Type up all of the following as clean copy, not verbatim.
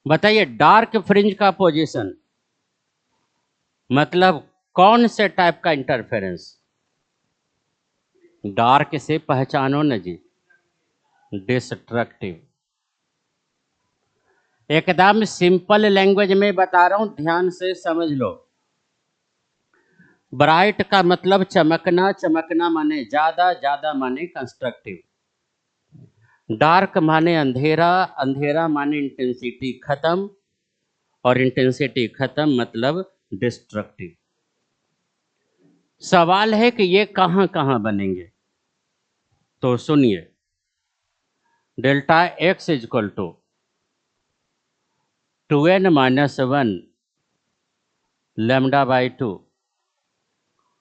बताइए dark fringe का position मतलब कौन से टाइप का इंटरफेरेंस? डार्क से पहचानो न जी। डिस्ट्रक्टिव। एकदम सिंपल लैंग्वेज में बता रहा हूं, ध्यान से समझ लो। ब्राइट का मतलब चमकना, चमकना माने ज्यादा, ज्यादा माने कंस्ट्रक्टिव। डार्क माने अंधेरा, अंधेरा माने इंटेंसिटी खत्म, और इंटेंसिटी खत्म मतलब डिस्ट्रक्टिव। सवाल है कि ये कहां कहां बनेंगे, तो सुनिए। Delta x is equal to 2n-1 lambda by 2।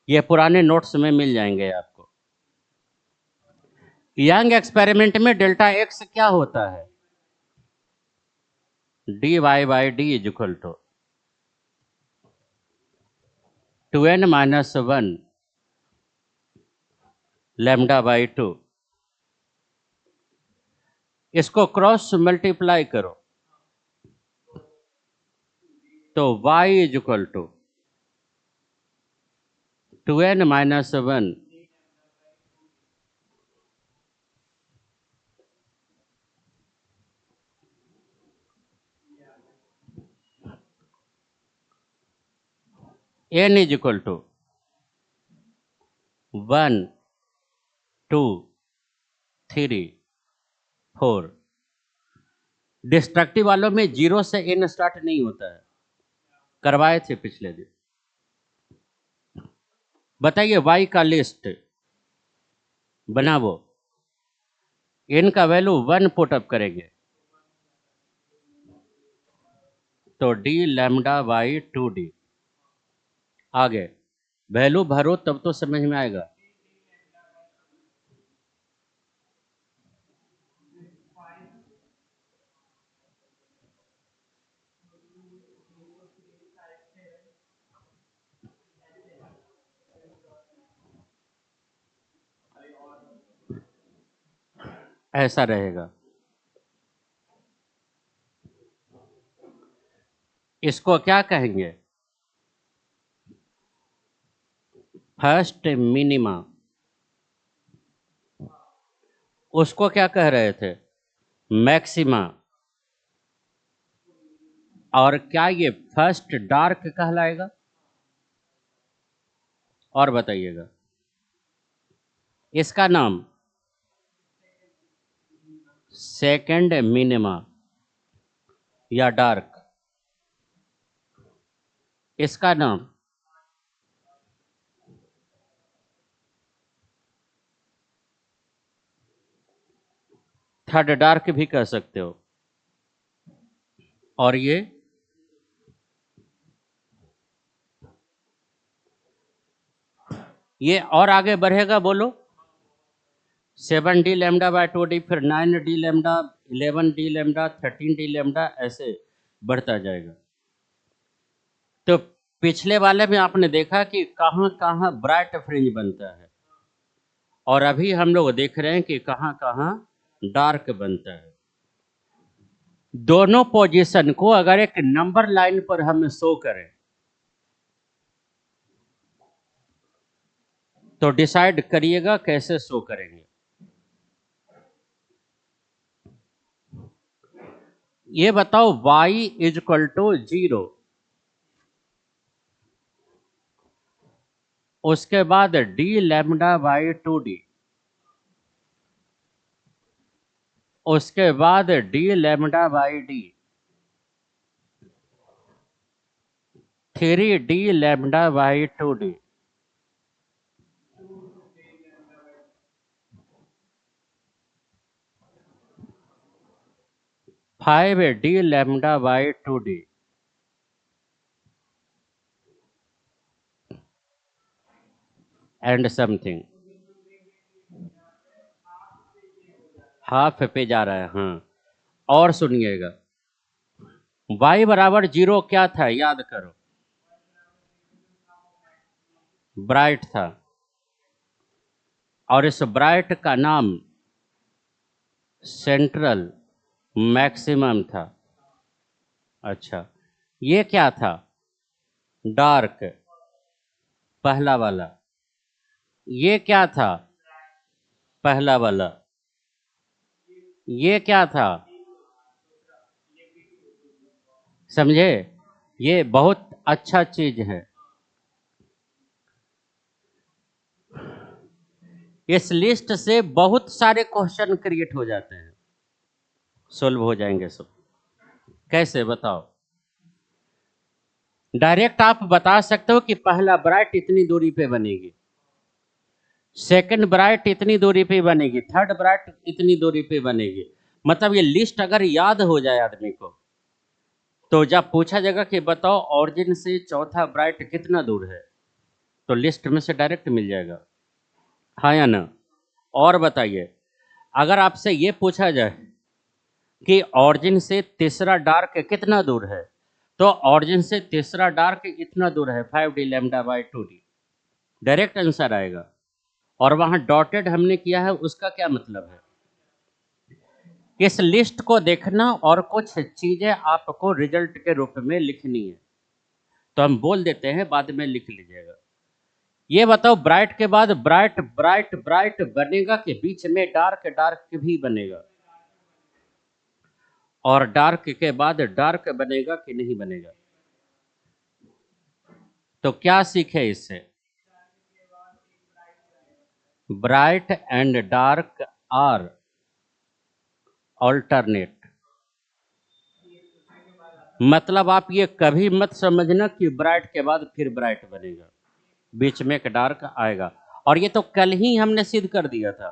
ये पुराने नोट्स में मिल जाएंगे आपको। यंग एक्सपेरिमेंट में डेल्टा एक्स क्या होता है? dy by d is equal to 2n-1 lambda by 2। इसको क्रॉस मल्टीप्लाई करो तो y is equal to 2n-1 n is equal to 1 2 3 4। Destructive वालों में 0 से n स्टार्ट नहीं होता है, करवाए थे पिछले दिन। बताइए y का लिस्ट बनाओ। n का वैल्यू 1 पुटअप करेंगे तो d लैम्डा बाई 2d। आगे वैल्यू भरो तब तो समझ में आएगा। ऐसा रहेगा। इसको क्या कहेंगे? First minima. उसको क्या कह रहे थे? मैक्सिमा। और क्या ये फर्स्ट डार्क कहलाएगा? और बताइएगा। इसका नाम सेकंड मिनिमा या डार्क। इसका नाम थर्ड डार्क भी कह सकते हो। और ये और आगे बढ़ेगा, बोलो। 7d लैम्डा बाय 2d, फिर 9d lambda, 11d lambda, 13d lambda, ऐसे बढ़ता जाएगा। तो पिछले वाले में आपने देखा कि कहां कहां ब्राइट फ्रिंज बनता है, और अभी हम लोग देख रहे हैं कि कहां कहां डार्क बनता है। दोनों पोजीशन को अगर एक नंबर लाइन पर हम शो करें तो डिसाइड करिएगा कैसे शो करेंगे। ये बताओ y इज इक्वल टू 0, उसके बाद d लैम्डा बाई 2d, उसके बाद d lambda by d, 3d lambda by 2d, 5d lambda by 2d, and something. Half पे जा रहा है, हाँ। और सुनिएगा, y बराबर 0 क्या था याद करो? ब्राइट था, और इस ब्राइट का नाम सेंट्रल मैक्सिमम था। अच्छा, ये क्या था? डार्क, पहला वाला। ये क्या था? पहला वाला। ये क्या था? समझे? ये बहुत अच्छा चीज है। इस लिस्ट से बहुत सारे क्वेश्चन क्रिएट हो जाते हैं, सोल्व हो जाएंगे सब। कैसे बताओ? डायरेक्ट आप बता सकते हो कि पहला ब्राइट इतनी दूरी पे बनेगी, सेकंड ब्राइट इतनी दूरी पे बनेगी, थर्ड ब्राइट इतनी दूरी पे बनेगी। मतलब ये लिस्ट अगर याद हो जाए आदमी को, तो जब पूछा जाएगा कि बताओ ऑरिजिन से चौथा ब्राइट कितना दूर है, तो लिस्ट में से डायरेक्ट मिल जाएगा। हाँ या ना? और बताइए, अगर आपसे ये पूछा जाए कि ऑरिजिन से तीसरा डार्क कितना दूर है, तो ऑरिजिन से तीसरा डार्क इतना दूर है 5d lambda by 2d, direct answer आएगा। और वहां डॉटेड हमने किया है, उसका क्या मतलब है? इस लिस्ट को देखना और कुछ चीजें आपको रिजल्ट के रूप में लिखनी है, तो हम बोल देते हैं, बाद में लिख लीजिएगा। ये बताओ, ब्राइट के बाद ब्राइट ब्राइट ब्राइट बनेगा कि बीच में डार्क डार्क भी बनेगा? और डार्क के बाद डार्क बनेगा कि नहीं बनेगा? तो क्या सीखे इससे? Bright and dark are alternate. मतलब आप ये कभी मत समझना कि ब्राइट के बाद फिर ब्राइट बनेगा, बीच में एक डार्क आएगा। और ये तो कल ही हमने सिद्ध कर दिया था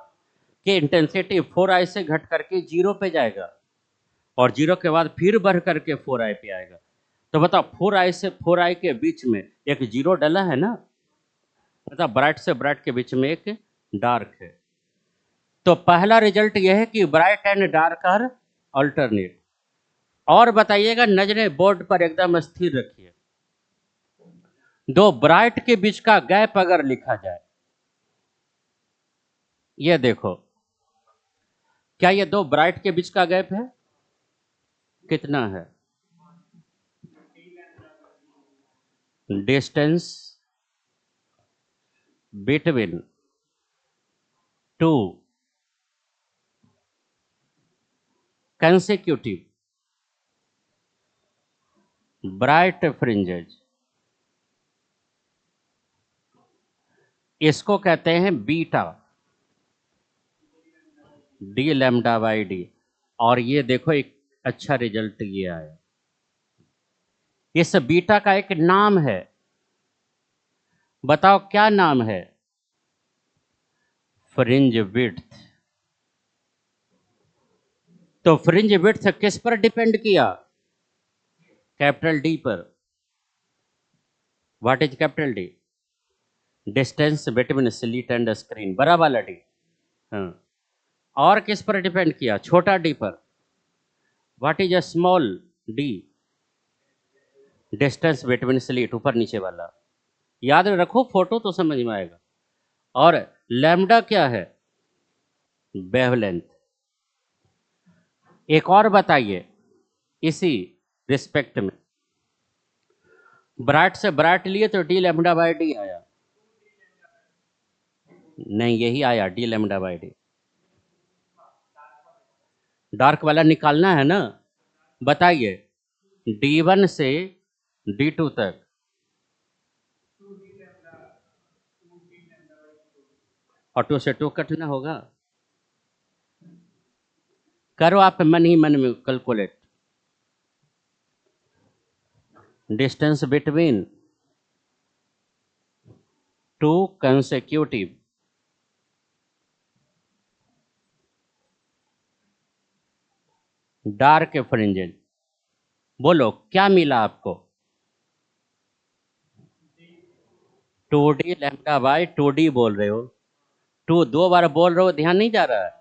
कि इंटेंसिटी 4i से घट करके 0 पे जाएगा, और 0 के बाद फिर बढ़ करके 4i पे आएगा। तो बताओ, 4i से 4i के बीच में एक 0 डला है ना, मतलब ब्राइट से ब्राइट के बीच में एक डार्क है। तो पहला रिजल्ट यह है कि bright and dark are alternate. और बताइएगा, नजरें बोर्ड पर एकदम स्थिर रखिए। दो ब्राइट के बीच का गैप अगर लिखा जाए, ये देखो, क्या ये दो ब्राइट के बीच का गैप है? कितना है? Distance between two consecutive bright fringes, इसको कहते हैं beta, D lambda by D. और ये देखो, एक अच्छा रिजल्ट ये आया। इस बीटा का एक नाम है, बताओ क्या नाम है? Fringe width. तो फ्रिंज विड्थ किस पर डिपेंड किया? कैपिटल डी पर। What is capital D? Distance between slit and screen, बड़ा वाला डी। हाँ। और किस पर डिपेंड किया? छोटा डी पर। What is a small D? Distance between slit, ऊपर नीचे वाला। याद रखो, फोटो तो समझ में आएगा। और लैम्डा क्या है? वेवलेंथ। एक और बताइए इसी रिस्पेक्ट में, ब्राइट से ब्राइट लिए तो डी लैम्डा बाई डी आया। नहीं, यही आया D lambda by D. Dark वाला निकालना है ना? बताइए, D1 से D2 तक, और 2 से 2 कटना होगा। करो आप मन ही मन में calculate. Distance between two consecutive dark fringes, बोलो क्या मिला आपको? 2D लैम्डा बाई 2D बोल रहे हो, 2 दो बार बोल रहे हो, ध्यान नहीं जा रहा है?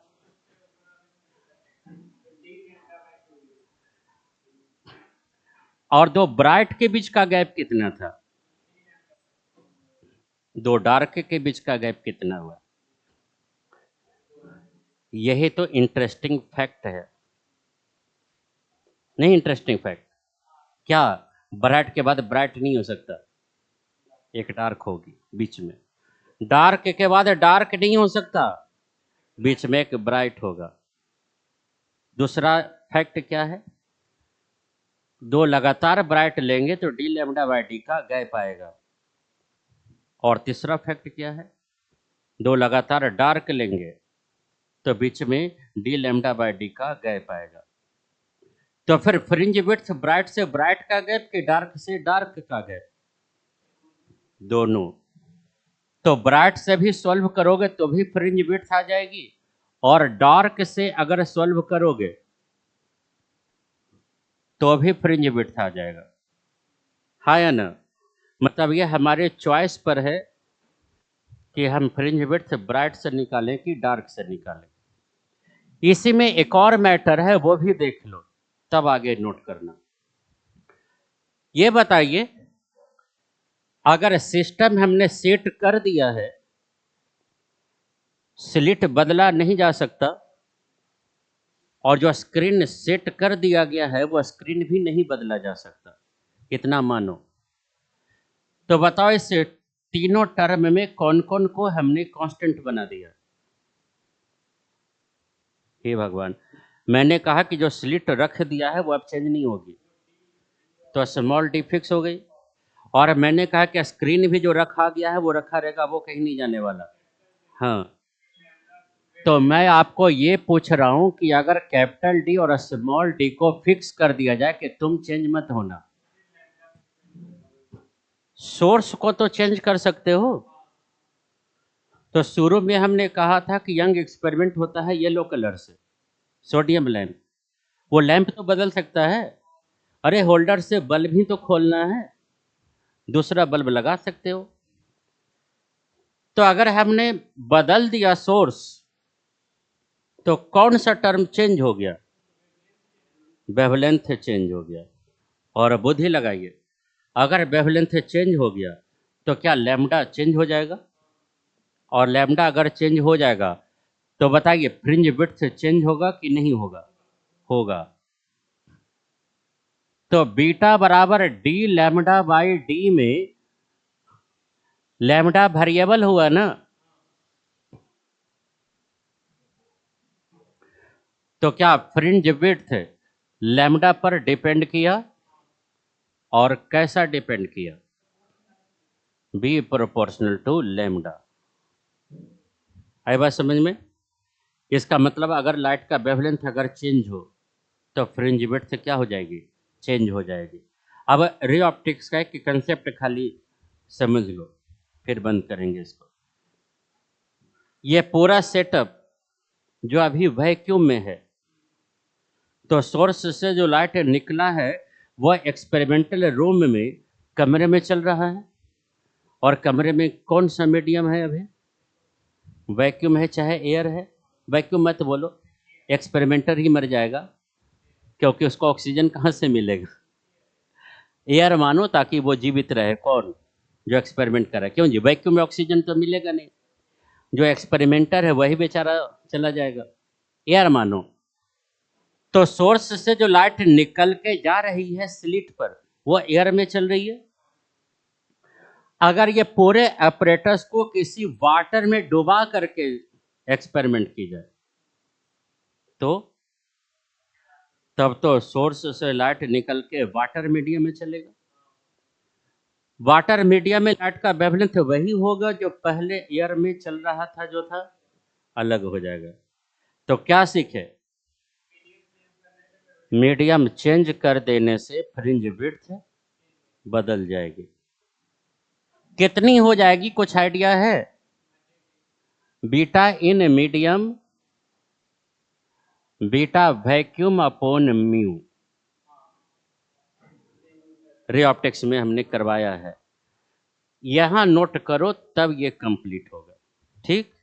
और दो ब्राइट के बीच का गैप कितना था? दो डार्क के बीच का गैप कितना हुआ? यही तो इंटरेस्टिंग फैक्ट है। नहीं इंटरेस्टिंग फैक्ट? क्या ब्राइट के बाद ब्राइट नहीं हो सकता, एक डार्क होगी बीच में। डार्क के बाद डार्क नहीं हो सकता, बीच में एक ब्राइट होगा। दूसरा फैक्ट क्या है, दो लगातार ब्राइट लेंगे तो डी लैम्डा बाई डी का गैप आएगा। और तीसरा फैक्ट क्या है, दो लगातार डार्क लेंगे तो बीच में डी लैम्डा बाई डी का गैप आएगा। तो फिर फ्रिंज विड्थ ब्राइट से ब्राइट का गैप कि डार्क से डार्क का गैप, दोनों। तो ब्राइट से भी सॉल्व करोगे तो भी फ्रिंज विड्थ आ जाएगी, और डार्क से अगर सॉल्व करोगे तो भी फ्रिंज विड्थ आ जाएगा। हाँ या ना? मतलब ये हमारे चॉइस पर है कि हम फ्रिंज विड्थ ब्राइट से निकालें कि डार्क से निकालें। इसी में एक और मैटर है, वो भी देख लो, तब आगे नोट करना। ये बताइए, अगर सिस्टम हमने सेट कर दिया है, स्लिट बदला नहीं जा सकता, और जो स्क्रीन सेट कर दिया गया है वो स्क्रीन भी नहीं बदला जा सकता, कितना मानो। तो बताओ इस तीनों टर्म में कौन कौन को हमने कांस्टेंट बना दिया। हे भगवान, मैंने कहा कि जो स्लिट रख दिया है वो अब चेंज नहीं होगी, तो स्मॉल डी फिक्स हो गई। और मैंने कहा कि स्क्रीन भी जो रखा गया है वो रखा रहेगा, वो कहीं नहीं जाने वाला। हाँ, तो मैं आपको ये पूछ रहा हूं कि अगर कैपिटल डी और स्मॉल डी को फिक्स कर दिया जाए कि तुम चेंज मत होना, सोर्स को तो चेंज कर सकते हो। तो शुरू में हमने कहा था कि यंग एक्सपेरिमेंट होता है येलो कलर से, सोडियम लैंप, वो लैंप तो बदल सकता है। अरे होल्डर से बल्ब भी तो खोलना है, दूसरा बल्ब लगा सकते हो। तो अगर हमने बदल दिया सोर्स, तो कौन सा टर्म चेंज हो गया, वेवलेंथ चेंज हो गया। और बुद्धि लगाइए, अगर वेवलेंथ चेंज हो गया तो क्या लैम्डा चेंज हो जाएगा, और लैम्डा अगर चेंज हो जाएगा तो बताइए फ्रिंज विड्थ चेंज होगा कि नहीं होगा, होगा। तो बीटा बराबर डी लैम्डा बाई डी में लैम्डा वेरिएबल हुआ ना, तो क्या फ्रिंज विड्थ लैम्डा पर डिपेंड किया, और कैसा डिपेंड किया, बी प्रोपोर्शनल टू लैम्डा। आई बात समझ में? इसका मतलब अगर लाइट का वेवलेंथ अगर चेंज हो तो फ्रिंज विड्थ क्या हो जाएगी, चेंज हो जाएगी। अब रे ऑप्टिक्स का एक कंसेप्ट खाली समझ लो, फिर बंद करेंगे इसको। ये पूरा सेटअप जो अभी वैक्यूम में है, तो सोर्स से जो लाइट निकला है वह एक्सपेरिमेंटल रूम में कमरे में चल रहा है, और कमरे में कौन सा मीडियम है अभी, वैक्यूम है चाहे एयर है। वैक्यूम मत बोलो, एक्सपेरिमेंटर ही मर जाएगा, क्योंकि उसको ऑक्सीजन कहाँ से मिलेगा। एयर मानो ताकि वो जीवित रहे, कौन, जो एक्सपेरिमेंट कर रहा है। क्यों जी, वैक्यूम में ऑक्सीजन तो मिलेगा नहीं, जो एक्सपेरिमेंटर है वही बेचारा चला जाएगा। एयर मानो, तो सोर्स से जो लाइट निकल के जा रही है स्लिट पर, वो एयर में चल रही है। अगर ये पूरे ऑपरेटर्स को किसी वाटर में डुबा करके एक्सपेरिमेंट की जाए तो तब तो सोर्स से लाइट निकल के वाटर मीडियम में चलेगा। वाटर मीडियम में लाइट का वेवलेंथ वही होगा जो पहले एयर में चल रहा था, जो था अलग हो जाएगा। तो क्या सीखे, मीडियम चेंज कर देने से फ्रिंज विड्थ बदल जाएगी। कितनी हो जाएगी, कुछ आइडिया है? Beta in medium, beta vacuum upon mu, ray optics में हमने करवाया है। यहां नोट करो, तब ये कंप्लीट होगा। ठीक।